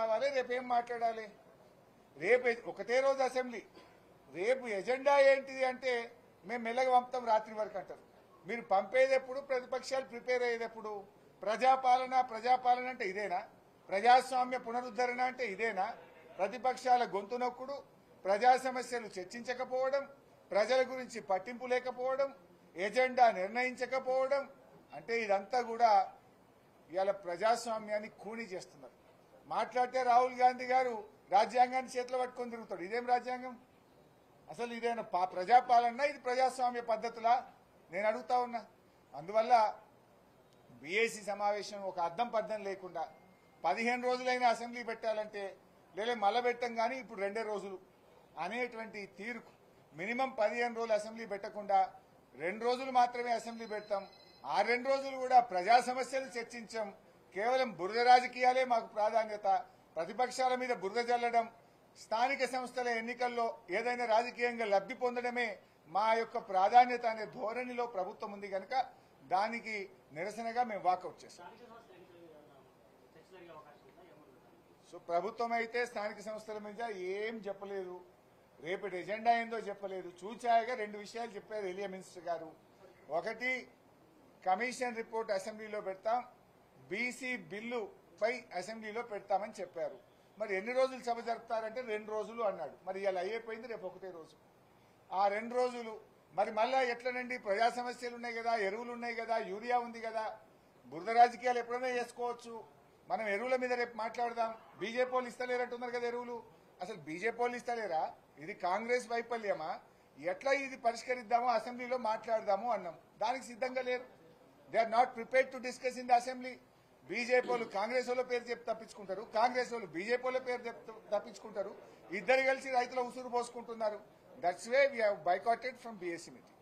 రావాలి, రేపేం మాట్లాడాలి? రేపు ఒకటే రోజు అసెంబ్లీ, రేపు ఎజెండా ఏంటిది అంటే మేము మెల్లగా పంపుతాం రాత్రి వరకు అంటారు. మీరు పంపేది ఎప్పుడు, ప్రతిపక్షాలు ప్రిపేర్ అయ్యేదెప్పుడు? ప్రజాపాలన అంటే ఇదేనా? ప్రజాస్వామ్య పునరుద్ధరణ అంటే ఇదేనా? ప్రతిపక్షాల గొంతు నొక్కుడు, ప్రజా సమస్యలు చర్చించకపోవడం, ప్రజల గురించి పట్టింపు లేకపోవడం, ఎజెండా నిర్ణయించకపోవడం అంటే ఇదంతా కూడా ఇవాళ ప్రజాస్వామ్యాన్ని ఖూనీ చేస్తున్నారు. మాట్లాడితే రాహుల్ గాంధీ గారు రాజ్యాంగాన్ని చేతిలో పట్టుకొని తిరుగుతాడు. ఇదేం రాజ్యాంగం? అసలు ఇదేనా ప్రజాపాలన? ఇది ప్రజాస్వామ్య పద్ధతులా? నేను అడుగుతా ఉన్నా. అందువల్ల బీఏసీ సమావేశం ఒక అద్దం పద్దం లేకుండా 15 రోజులైన అసెంబ్లీ పెట్టాలంటే లేదా మళ్ళా పెట్టం కానీ ఇప్పుడు 2 రోజులు అనేటువంటి తీరుకు మినిమం 15 రోజులు అసెంబ్లీ పెట్టకుండా 2 రోజులు మాత్రమే అసెంబ్లీ పెడతాం. ఆ 2 రోజులు కూడా ప్రజా సమస్యలు చర్చించాం. కేవలం బురద రాజకీయాలే మాకు ప్రాధాన్యత. ప్రతిపక్షాల మీద బురద జల్లడం, స్థానిక సంస్థల ఎన్నికల్లో ఏదైనా రాజకీయంగా లబ్ధి పొందడమే మా యొక్క ప్రాధాన్యత అనే ధోరణిలో ప్రభుత్వం ఉంది కనుక దానికి నిరసనగా మేము వాకౌట్ చేస్తాం. సో ప్రభుత్వం అయితే స్థానిక సంస్థల మీద ఏం చెప్పలేదు, రేపటి ఎజెండా ఏందో చెప్పలేదు. చూచాయగా 2 విషయాలు చెప్పారు ఎలియా మినిస్టర్ గారు. ఒకటి, కమిషన్ రిపోర్ట్ అసెంబ్లీలో పెడతాం, బీసీ బిల్లు పై అసెంబ్లీలో పెడతామని చెప్పారు. మరి ఎన్ని రోజులు సభ జరుపుతారంటే 2 రోజులు అన్నాడు. మరి ఇలా అయిపోయింది, రేపు ఒకటే రోజు. ఆ 2 రోజులు మరి మళ్ళా ఎట్లనండి? ప్రజా సమస్యలు ఉన్నాయి కదా, ఎరువులు ఉన్నాయి కదా, యూరియా ఉంది కదా, బురద రాజకీయాలు ఎప్పుడైనా చేసుకోవచ్చు. మనం ఎరువుల మీద రేపు మాట్లాడదాం. బీజేపీ వాళ్ళు ఇస్తలేరంటున్నారు కదా ఎరువులు. అసలు బీజేపీ వాళ్ళు ఇస్తలేరా? ఇది కాంగ్రెస్ వైఫల్యమా? ఎట్లా ఇది పరిష్కరిద్దామో అసెంబ్లీలో మాట్లాడదాము అన్నాం. దానికి సిద్ధంగా లేరు. They are not prepared to discuss in the assembly. BJP వాళ్ళు కాంగ్రెస్ వాళ్ళ పేరు చెప్పి తప్పించుకుంటారు, కాంగ్రెస్ వాళ్ళు బీజేపీ వాళ్ళ పేరు చెప్పి తప్పించుకుంటారు. ఇద్దరు కలిసి రైతుల ఉసురు పోసుకుంటున్నారు. That's way we have boycotted from BAC meeting.